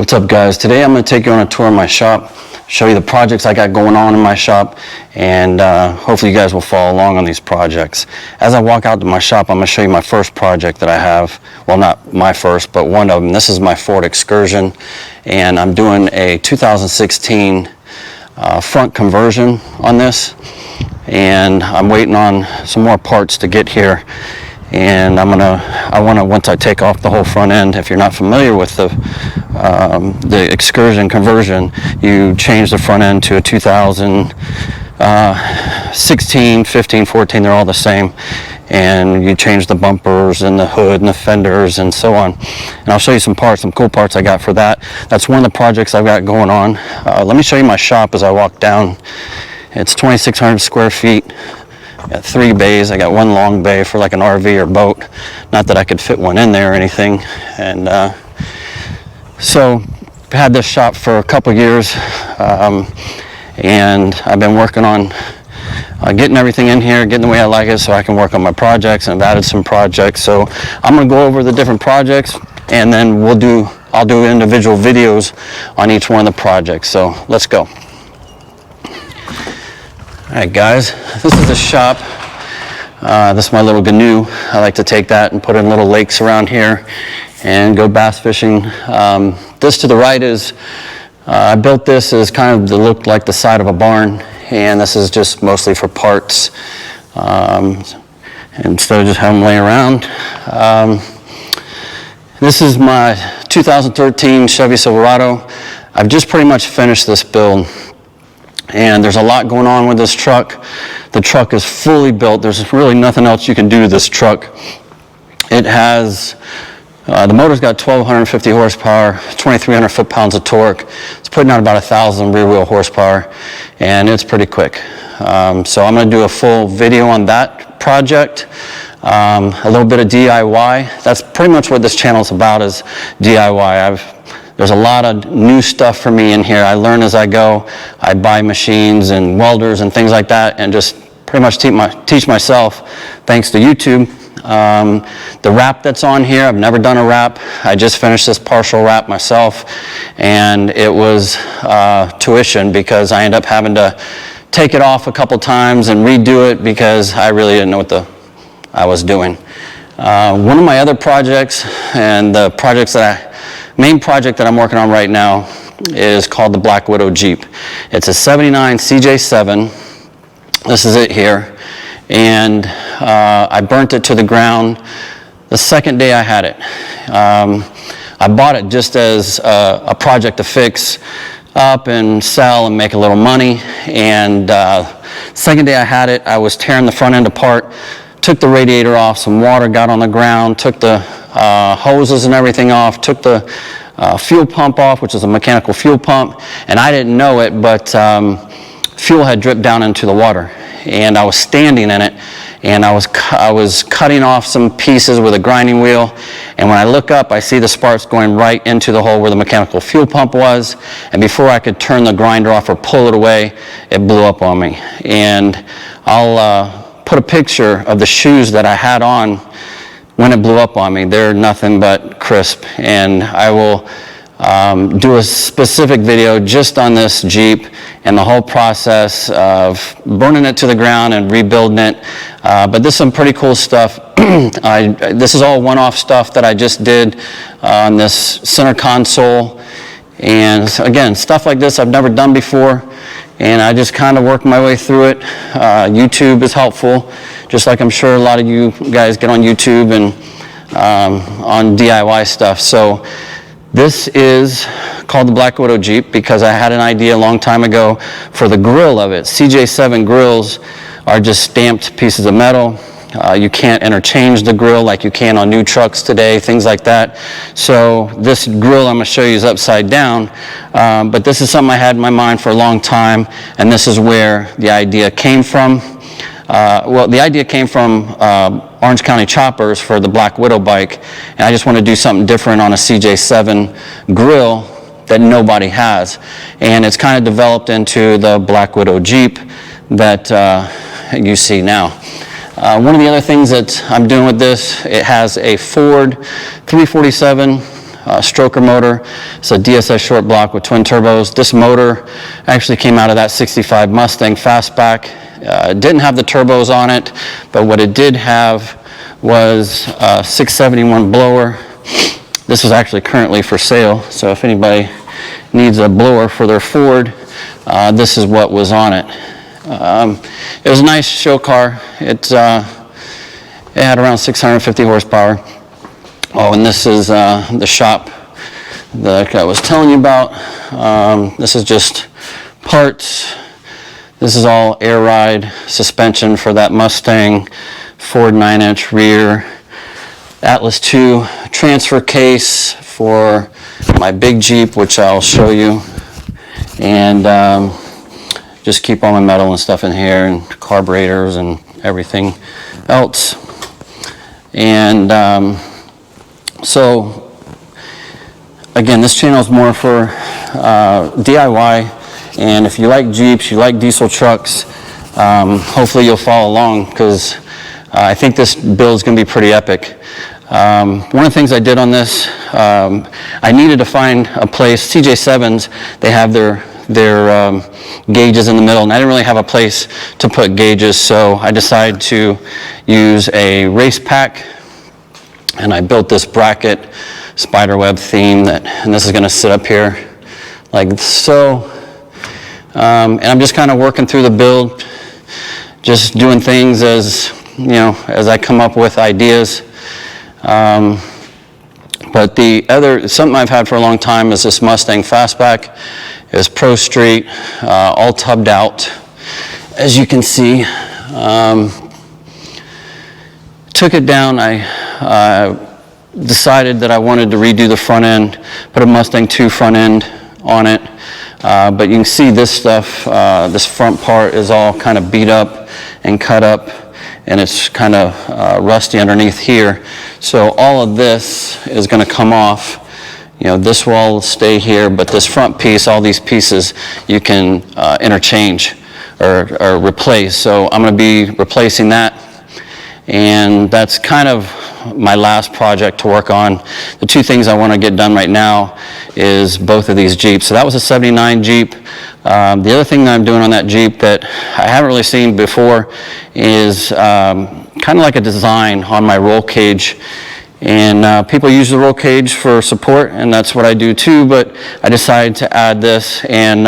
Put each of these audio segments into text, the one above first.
What's up, guys? Today I'm going to take you on a tour of my shop, show you the projects I got going on in my shop, and hopefully you guys will follow along on these projects. As I walk out to my shop, I'm going to show you my first project that I have. Well, not my first, but one of them. This is my Ford Excursion, and I'm doing a 2016 front conversion on this, and I'm waiting on some more parts to get here. And once I take off the whole front end, if you're not familiar with the Excursion conversion, you change the front end to a 2016, 15, 14, they're all the same. And you change the bumpers and the hood and the fenders and so on. And I'll show you some parts, some cool parts I got for that. That's one of the projects I've got going on. Let me show you my shop as I walk down. It's 2,600 square feet. I got 3 bays. I got one long bay for like an RV or boat. Not that I could fit one in there or anything. And so I've had this shop for a couple years, and I've been working on getting everything in here, getting the way I like it so I can work on my projects, and I've added some projects. So I'm going to go over the different projects, and then I'll do individual videos on each one of the projects. So let's go. Alright, guys, this is the shop. This is my little canoe. I like to take that and put it in little lakes around here and go bass fishing. This to the right is, I built this as kind of to look like the side of a barn, and this is just mostly for parts. Instead of just having them lay around. This is my 2013 Chevy Silverado. I've just pretty much finished this build. And there's a lot going on with this truck. The truck is fully built. There's really nothing else you can do to this truck. It has, the motor's got 1,250 horsepower, 2,300 foot-pounds of torque. It's putting out about 1,000 rear-wheel horsepower, and it's pretty quick. So I'm going to do a full video on that project. A little bit of DIY. That's pretty much what this channel is about, is DIY. There's a lot of new stuff for me in here. I learn as I go. I buy machines and welders and things like that, and just pretty much teach myself thanks to YouTube. The wrap that's on here, I've never done a wrap. I just finished this partial wrap myself, and it was tuition because I ended up having to take it off a couple times and redo it because I really didn't know what I was doing. One of my other projects, and the main project that I'm working on right now, is called the Black Widow Jeep. It's a 79 CJ7. This is it here. And I burnt it to the ground the second day I had it. I bought it just as a project to fix up and sell and make a little money. And second day I had it, I was tearing the front end apart, took the radiator off, some water got on the ground, took the hoses and everything off, took the fuel pump off, which is a mechanical fuel pump, and I didn't know it, but fuel had dripped down into the water, and I was standing in it, and I was cutting off some pieces with a grinding wheel, and when I look up, I see the sparks going right into the hole where the mechanical fuel pump was, and before I could turn the grinder off or pull it away, it blew up on me. And I'll put a picture of the shoes that I had on when it blew up on me. They're nothing but crisp, and I will do a specific video just on this Jeep and the whole process of burning it to the ground and rebuilding it. But this is some pretty cool stuff. This is all one-off stuff that I just did on this center console, and again, stuff like this I've never done before, and I just kind of work my way through it. YouTube is helpful, just like I'm sure a lot of you guys get on YouTube and on DIY stuff. So this is called the Black Widow Jeep because I had an idea a long time ago for the grill of it. CJ7 grills are just stamped pieces of metal. You can't interchange the grill like you can on new trucks today, things like that. So this grill I'm going to show you is upside down, but this is something I had in my mind for a long time, and this is where the idea came from. Well, the idea came from Orange County Choppers for the Black Widow bike, and I just want to do something different on a CJ7 grill that nobody has. And it's kind of developed into the Black Widow Jeep that you see now. One of the other things that I'm doing with this, it has a Ford 347 stroker motor. It's a DSS short block with twin turbos. This motor actually came out of that 65 Mustang Fastback. It didn't have the turbos on it, but what it did have was a 671 blower. This is actually currently for sale, so if anybody needs a blower for their Ford, this is what was on it. It was a nice show car. It had around 650 horsepower. Oh, and this is the shop that I was telling you about. This is just parts. This is all air ride suspension for that Mustang, Ford 9-inch rear, Atlas II transfer case for my big Jeep, which I'll show you, and just keep all my metal and stuff in here, and carburetors and everything else. And so again, this channel is more for DIY, and if you like Jeeps, you like diesel trucks, hopefully you'll follow along, because I think this build is going to be pretty epic. One of the things I did on this, I needed to find a place. CJ7s, they have their gauges in the middle, and I didn't really have a place to put gauges, so I decided to use a race pack, and I built this bracket spiderweb theme and this is going to sit up here like so. And I'm just kind of working through the build, just doing things as as I come up with ideas. But something I've had for a long time is this Mustang Fastback. It was Pro Street, all tubbed out, as you can see. Took it down. I decided that I wanted to redo the front end, put a Mustang 2 front end on it. But you can see this stuff, this front part is all kind of beat up and cut up, and it's kind of rusty underneath here. So all of this is going to come off. This will all stay here, but this front piece, all these pieces, you can interchange or replace. So I'm going to be replacing that, and that's kind of my last project to work on. The two things I want to get done right now is both of these Jeeps. So that was a 79 Jeep. The other thing that I'm doing on that Jeep that I haven't really seen before is kind of like a design on my roll cage. And people use the roll cage for support, and that's what I do too, but I decided to add this. And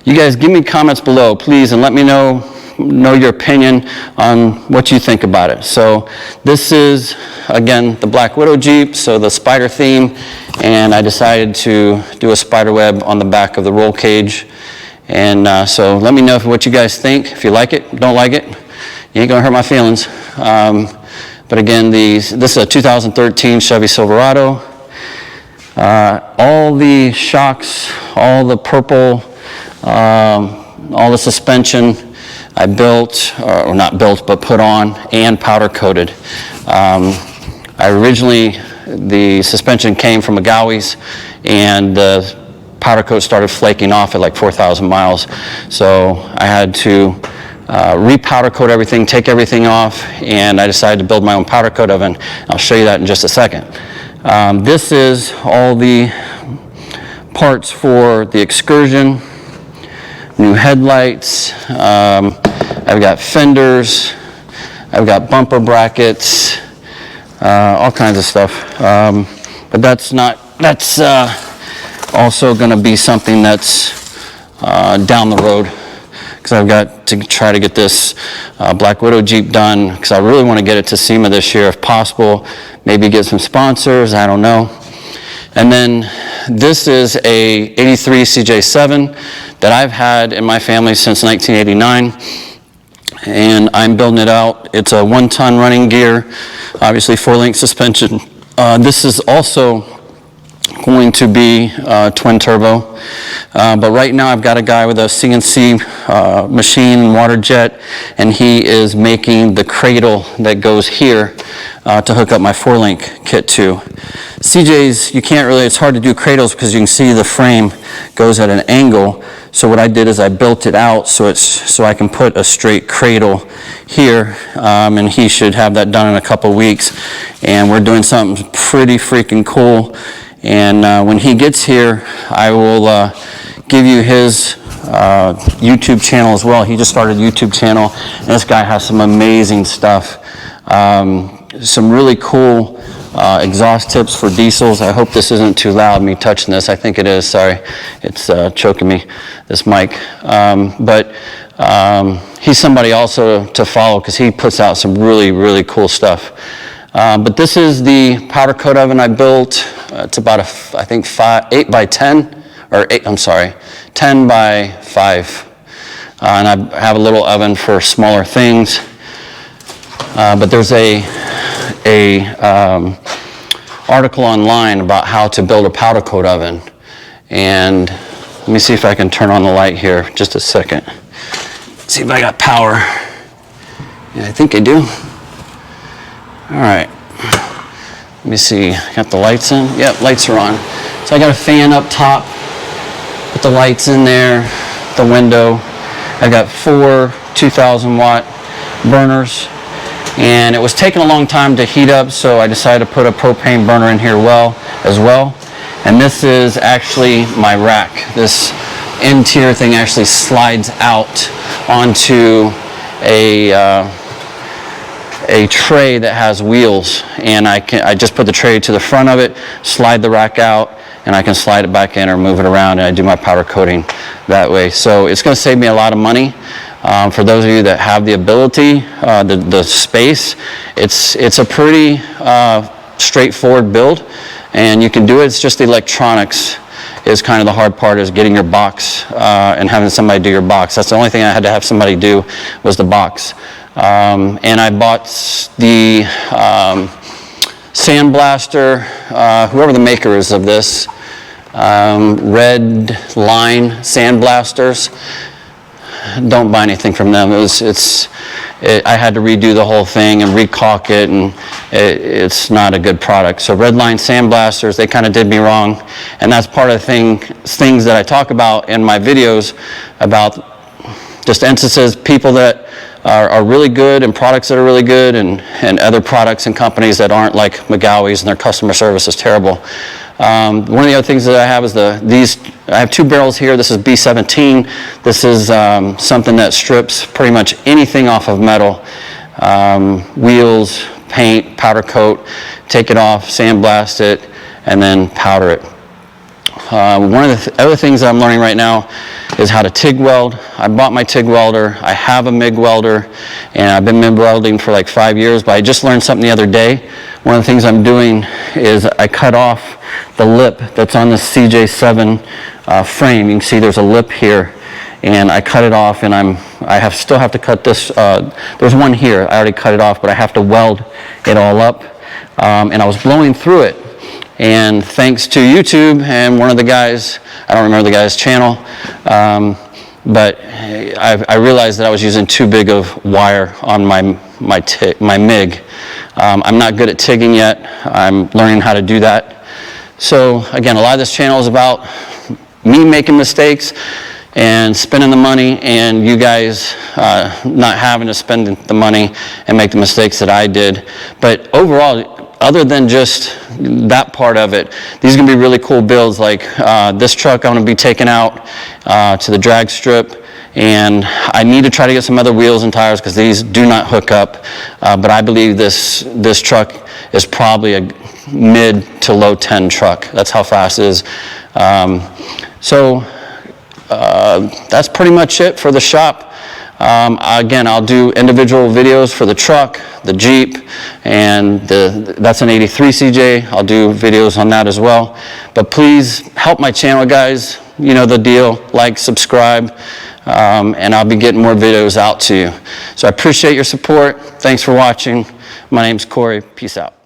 you guys give me comments below, please, and let me know your opinion on what you think about it. So this is, again, the Black Widow Jeep, so the spider theme, and I decided to do a spider web on the back of the roll cage. And so let me know what you guys think. If you like it, don't like it, you ain't gonna hurt my feelings. But again, this is a 2013 Chevy Silverado. All the shocks, all the purple, all the suspension I built, or not built, but put on and powder coated. The suspension came from a Gowie's, and the powder coat started flaking off at like 4,000 miles. So I had to re-powder coat everything, take everything off, and I decided to build my own powder coat oven. I'll show you that in just a second. This is all the parts for the Excursion, new headlights, I've got fenders, I've got bumper brackets, all kinds of stuff. But that's also going to be something that's down the road, because I've got to try to get this Black Widow Jeep done, because I really want to get it to SEMA this year if possible, maybe get some sponsors, I don't know. And then this is a 83 CJ7 that I've had in my family since 1989, and I'm building it out. It's a 1-ton running gear, obviously 4-link suspension. This is also going to be twin turbo, but right now I've got a guy with a CNC machine, water jet, and he is making the cradle that goes here to hook up my 4-link kit to. CJ's, it's hard to do cradles because you can see the frame goes at an angle. So what I did is I built it out so I can put a straight cradle here, and he should have that done in a couple weeks. And we're doing something pretty freaking cool. And when he gets here, I will give you his YouTube channel as well. He just started a YouTube channel, and this guy has some amazing stuff. Some really cool exhaust tips for diesels. I hope this isn't too loud, me touching this. I think it is, sorry. It's choking me, this mic. But he's somebody also to follow because he puts out some really, really cool stuff. But this is the powder coat oven I built. It's about, I think, 8 by 10, or 8, I'm sorry, 10 by 5. And I have a little oven for smaller things. But there's a article online about how to build a powder coat oven. And let me see if I can turn on the light here just a second. See if I got power. Yeah, I think I do. All right. Let me see. Got the lights in? Yep, lights are on. So I got a fan up top. Put the lights in there. The window. I got 4 2,000 watt burners. And it was taking a long time to heat up, so I decided to put a propane burner in here as well. And this is actually my rack. This interior thing actually slides out onto a tray that has wheels, and I just put the tray to the front of it, slide the rack out, and I can slide it back in or move it around, and I do my powder coating that way. So it's going to save me a lot of money. For those of you that have the ability, the space, it's a pretty straightforward build, and you can do it. It's just the electronics is kind of the hard part, is getting your box and having somebody do your box. That's the only thing I had to have somebody do, was the box. And I bought the Sandblaster, whoever the maker is of this, Red Line Sandblasters. Don't buy anything from them. I had to redo the whole thing and recaulk it, and it's not a good product. So Red Line Sandblasters, they kind of did me wrong, and that's part of the things that I talk about in my videos, about just instances, people that are really good, and products that are really good, and other products and companies that aren't, like McGaughy's, and their customer service is terrible. One of the other things that I have is I have 2 barrels here. This is B17. This is something that strips pretty much anything off of metal. Wheels, paint, powder coat, take it off, sandblast it, and then powder it. One of the other things that I'm learning right now is how to TIG weld. I bought my TIG welder. I have a MIG welder, and I've been MIG welding for like 5 years, but I just learned something the other day. One of the things I'm doing is I cut off the lip that's on this CJ7 frame. You can see there's a lip here, and I cut it off, and I still have to cut this. There's one here. I already cut it off, but I have to weld it all up. And I was blowing through it. And thanks to YouTube and one of the guys, I don't remember the guy's channel, but I realized that I was using too big of wire on my MIG. I'm not good at TIGging yet. I'm learning how to do that. So again, a lot of this channel is about me making mistakes and spending the money, and you guys not having to spend the money and make the mistakes that I did. But overall, other than just that part of it, these are going to be really cool builds. Like this truck I'm going to be taking out to the drag strip, and I need to try to get some other wheels and tires because these do not hook up. But I believe this truck is probably a mid to low 10 truck. That's how fast it is. So that's pretty much it for the shop. Again, I'll do individual videos for the truck, the Jeep, and that's an 83 CJ. I'll do videos on that as well. But please help my channel, guys. You know the deal. Like, subscribe, and I'll be getting more videos out to you. So I appreciate your support. Thanks for watching. My name's Corey. Peace out.